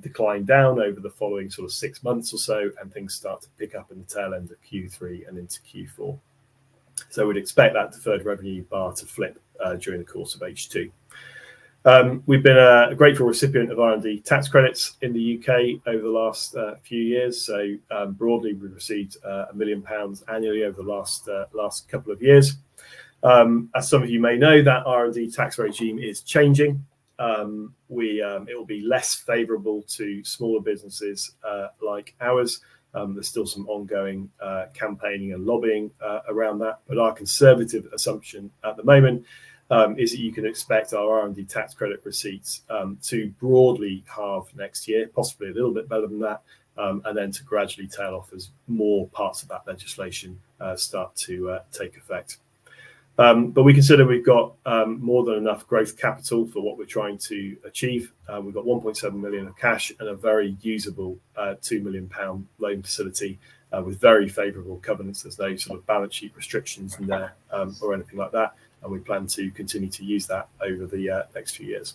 decline down over the following sort of 6 months or so, and things start to pick up in the tail end of Q3 and into Q4. So we'd expect that deferred revenue bar to flip during the course of H2. We've been a grateful recipient of R&D tax credits in the UK over the last few years. So broadly, we've received £1 million annually over the last couple of years. As some of you may know, that R&D tax regime is changing. It will be less favourable to smaller businesses like ours. There's still some ongoing campaigning and lobbying around that, but our conservative assumption at the moment is that you can expect our R&D tax credit receipts to broadly halve next year, possibly a little bit better than that, and then to gradually tail off as more parts of that legislation start to take effect. But we consider we've got more than enough growth capital for what we're trying to achieve. We've got 1.7 million of cash and a very usable £2 million loan facility with very favourable covenants. There's no sort of balance sheet restrictions in there or anything like that, and we plan to continue to use that over the next few years.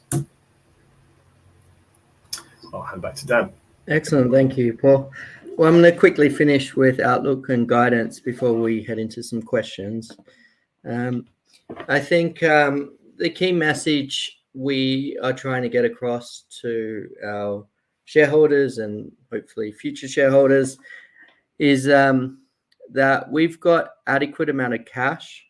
I'll hand back to Dan. Excellent, thank you, Paul. Well, I'm going to quickly finish with outlook and guidance before we head into some questions. I think the key message we are trying to get across to our shareholders and hopefully future shareholders is that we've got adequate amount of cash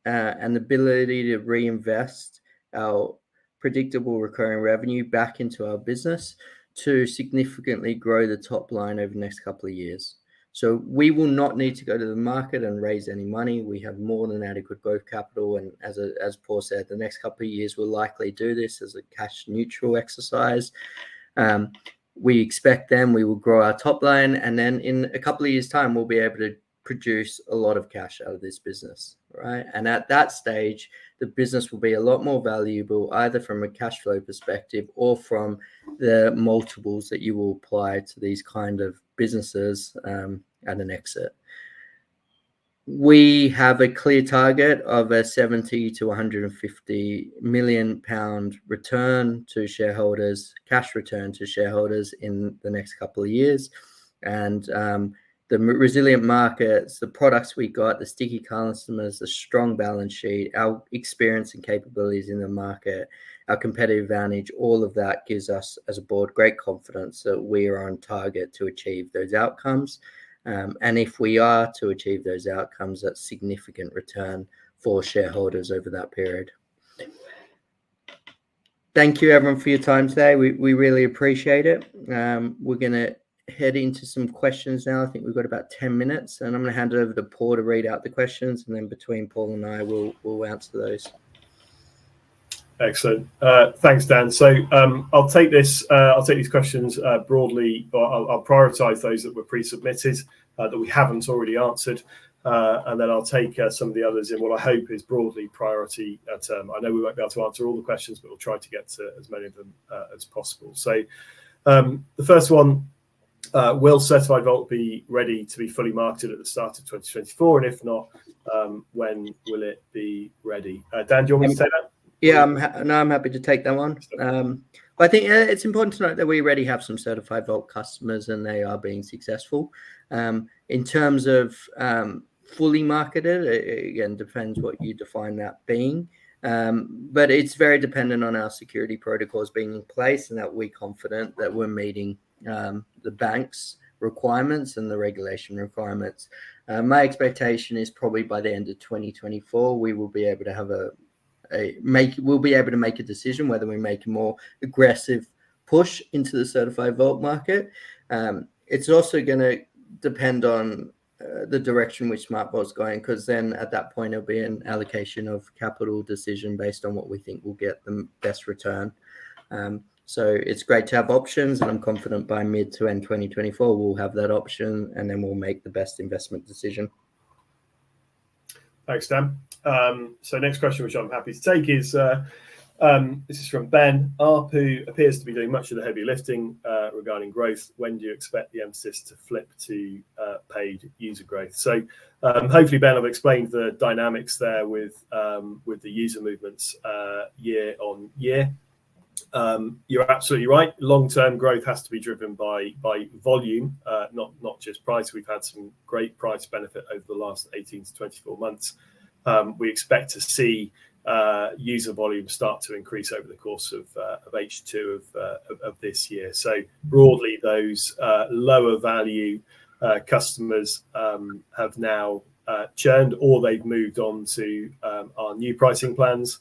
and the ability to reinvest our predictable recurring revenue back into our business to significantly grow the top line over the next couple of years. So we will not need to go to the market and raise any money. We have more than adequate growth capital, and as Paul said, the next couple of years we'll likely do this as a cash neutral exercise. We expect then we will grow our top line, and then in a couple of years' time we'll be able to produce a lot of cash out of this business, right? And at that stage, the business will be a lot more valuable, either from a cash flow perspective or from the multiples that you will apply to these kind of businesses at an exit. We have a clear target of a 70 to 150 million pound return to shareholders, cash return to shareholders in the next couple of years, and the resilient markets, the products we got, the sticky customers, the strong balance sheet, our experience and capabilities in the market, our competitive advantage, all of that gives us as a board great confidence that we are on target to achieve those outcomes. And if we are to achieve those outcomes, that's significant return for shareholders over that period. Thank you, everyone, for your time today. We really appreciate it. We're going to head into some questions now. I think we've got about 10 minutes, and I'm going to hand it over to Paul to read out the questions, and then between Paul and I, we'll answer those. Excellent. Thanks, Dan. So I'll take these questions broadly, or I'll prioritise those that were pre-submitted that we haven't already answered, and then I'll take some of the others in what I hope is broadly priority. I know we won't be able to answer all the questions, but we'll try to get to as many of them as possible. So the first one, will Certified Vault be ready to be fully marketed at the start of 2024? And if not, when will it be ready? Dan, do you want me to take that? Yeah, I'm happy to take that one. But I think it's important to note that we already have some Certified Vault customers, and they are being successful. In terms of fully marketed, it again depends what you define that being. But it's very dependent on our security protocols being in place, and that we're confident that we're meeting the bank's requirements and the regulation requirements. My expectation is probably by the end of 2024, we will be able to have we'll be able to make a decision whether we make a more aggressive push into the Certified Vault market. It's also going to depend on the direction which Smart Vault's going, because then at that point it'll be an allocation of capital decision based on what we think will get the best return. So it's great to have options, and I'm confident by mid to end 2024 we'll have that option, and then we'll make the best investment decision. Thanks, Dan. So next question, which I'm happy to take, is this is from Ben. ARPU appears to be doing much of the heavy lifting regarding growth. When do you expect the emphasis to flip to paid user growth? So hopefully, Ben, I've explained the dynamics there with the user movements year on year. You're absolutely right. Long-term growth has to be driven by volume, not just price. We've had some great price benefit over the last 18 to 24 months. We expect to see user volume start to increase over the course of H2 of this year. So broadly, those lower value customers have now churned, or they've moved on to our new pricing plans.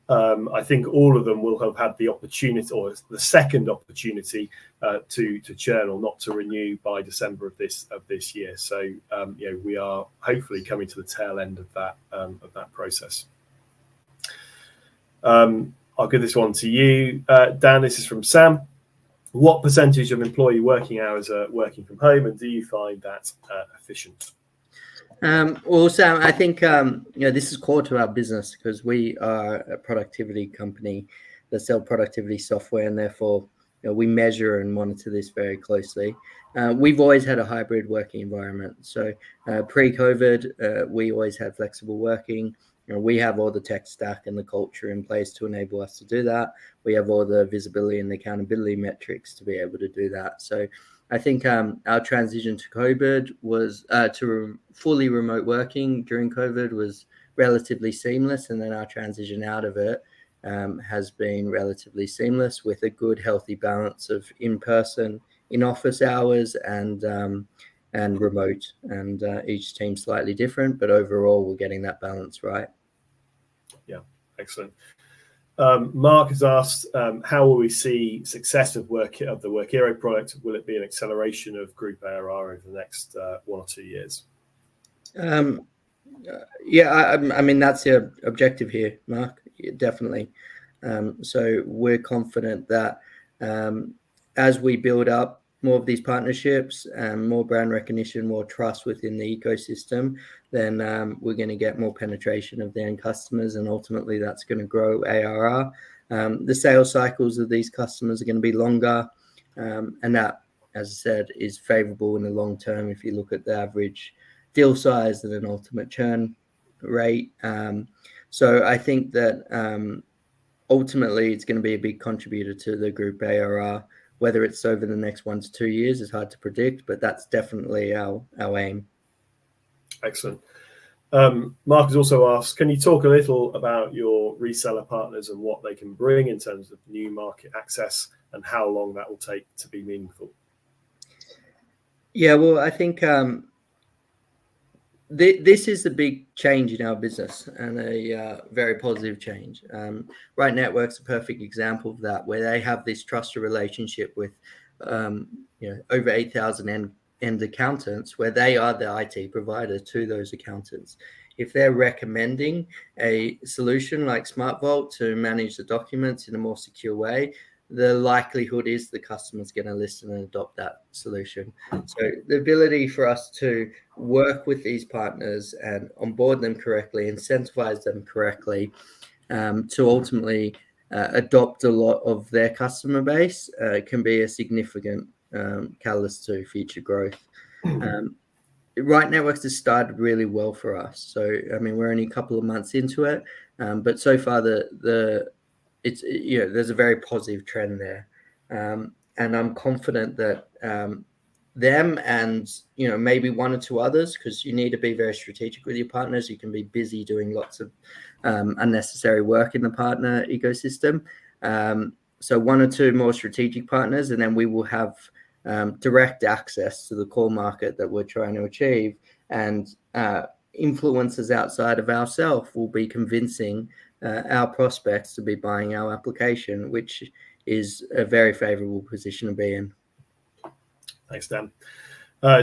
I think all of them will have had the opportunity, or the second opportunity, to churn or not to renew by December of this year. So we are hopefully coming to the tail end of that process. I'll give this one to you, Dan. This is from Sam. What percentage of employee working hours are working from home, and do you find that efficient? Well, Sam, I think this is core to our business, because we are a productivity company that sell productivity software, and therefore we measure and monitor this very closely. We've always had a hybrid working environment. So pre-COVID, we always had flexible working. We have all the tech stack and the culture in place to enable us to do that. We have all the visibility and the accountability metrics to be able to do that. So I think our transition to COVID was to fully remote working during COVID was relatively seamless, and then our transition out of it has been relatively seamless, with a good, healthy balance of in-person, in-office hours and remote, and each team slightly different, but overall we're getting that balance right. Yeah, excellent. Mark has asked, how will we see success of the Workiro product? Will it be an acceleration of group ARR over the next 1 or 2 years? Yeah, I mean, that's the objective here, Mark, definitely. So we're confident that as we build up more of these partnerships and more brand recognition, more trust within the ecosystem, then we're going to get more penetration of the end customers, and ultimately that's going to grow ARR. The sales cycles of these customers are going to be longer, and that, as I said, is favorable in the long term if you look at the average deal size and an ultimate churn rate. So I think that ultimately it's going to be a big contributor to the group ARR. Whether it's over the next 1 to 2 years is hard to predict, but that's definitely our aim. Excellent. Mark has also asked, can you talk a little about your reseller partners and what they can bring in terms of new market access and how long that will take to be meaningful? Yeah, well, I think this is the big change in our business, and a very positive change. Right Network's a perfect example of that, where they have this trusted relationship with over 8,000 end accountants, where they are the IT provider to those accountants. If they're recommending a solution like SmartVault to manage the documents in a more secure way, the likelihood is the customer's going to listen and adopt that solution. So the ability for us to work with these partners and onboard them correctly, incentivize them correctly, to ultimately adopt a lot of their customer base can be a significant catalyst to future growth. Right Networks has started really well for us. So, I mean, we're only a couple of months into it, but so far it's there's a very positive trend there, and I'm confident that them and maybe 1 or 2 others, because you need to be very strategic with your partners. You can be busy doing lots of unnecessary work in the partner ecosystem. So 1 or 2 more strategic partners, and then we will have direct access to the core market that we're trying to achieve, and influencers outside of ourselves will be convincing our prospects to be buying our application, which is a very favorable position to be in. Thanks, Dan.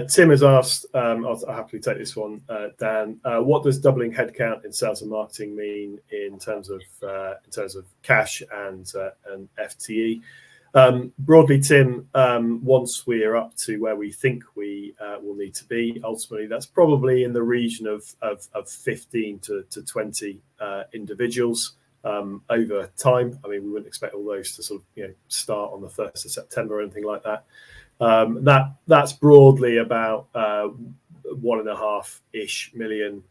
Tim has asked, I'll happily take this one, Dan. What does doubling headcount in sales and marketing mean in terms of cash and FTE? Broadly, Tim, once we are up to where we think we will need to be, ultimately, that's probably in the region of 15 to 20 individuals over time. I mean, we wouldn't expect all those to sort of start on the 1st of September or anything like that. That's broadly about 1.5-ish million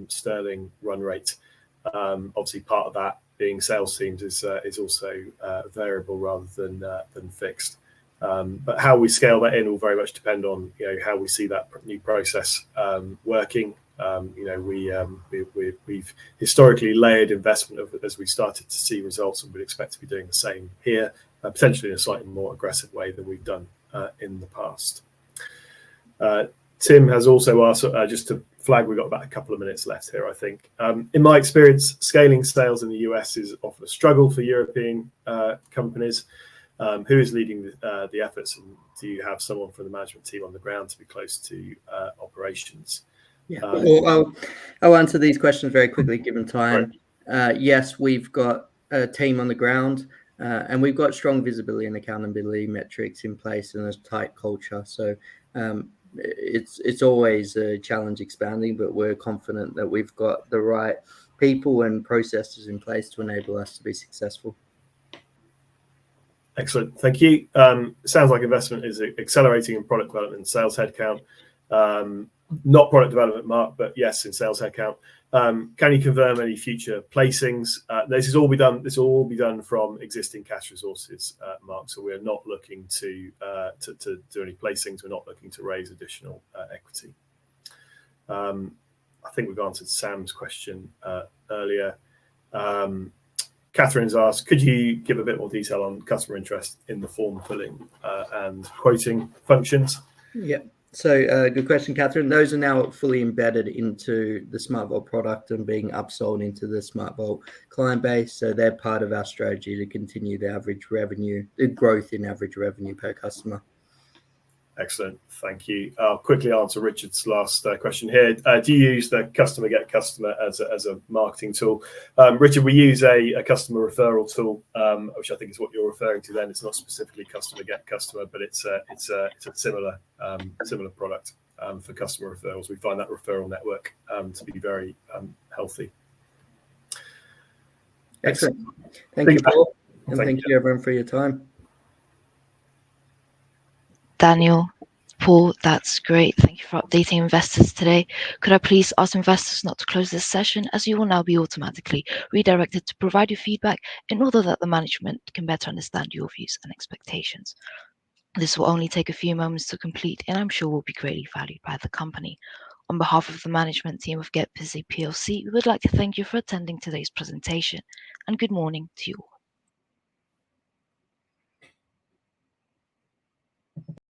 sterling run rate. Obviously, part of that being sales teams is also variable rather than fixed. But how we scale that in will very much depend on how we see that new process working. We've historically layered investment as we started to see results, and we'd expect to be doing the same here, potentially in a slightly more aggressive way than we've done in the past. Tim has also asked, just to flag, we've got about a couple of minutes left here, I think. In my experience, scaling sales in the US is often a struggle for European companies. Who is leading the efforts, and do you have someone from the management team on the ground to be close to operations? Yeah, well, I'll answer these questions very quickly, given time. Right. Yes, we've got a team on the ground, and we've got strong visibility and accountability metrics in place and a tight culture. So it's always a challenge expanding, but we're confident that we've got the right people and processes in place to enable us to be successful. Excellent, thank you. Sounds like investment is accelerating in product development and sales headcount. Not product development, Mark, but yes, in sales headcount. Can you confirm any future placings? This will all be done from existing cash resources, Mark. So we're not looking to do any placings. We're not looking to raise additional equity. I think we've answered Sam's question earlier. Catherine's asked, could you give a bit more detail on customer interest in the form filling and quoting functions? Yeah. So good question, Catherine. Those are now fully embedded into the SmartVault product and being upsold into the SmartVault client base. So they're part of our strategy to continue the average revenue, the growth in average revenue per customer. Excellent, thank you. I'll quickly answer Richard's last question here. Do you use the customer get customer as a marketing tool? Richard, we use a customer referral tool, which I think is what you're referring to. Then it's not specifically customer get customer, but it's a similar product for customer referrals. We find that referral network to be very healthy. Excellent. Thank you, Paul, and thank you everyone for your time. Daniel, Paul, that's great. Thank you for updating investors today. Could I please ask investors not to close this session, as you will now be automatically redirected to provide your feedback in order that the management can better understand your views and expectations. This will only take a few moments to complete, and I'm sure will be greatly valued by the company. On behalf of the management team of GetBusy PLC, we would like to thank you for attending today's presentation, and good morning to you all.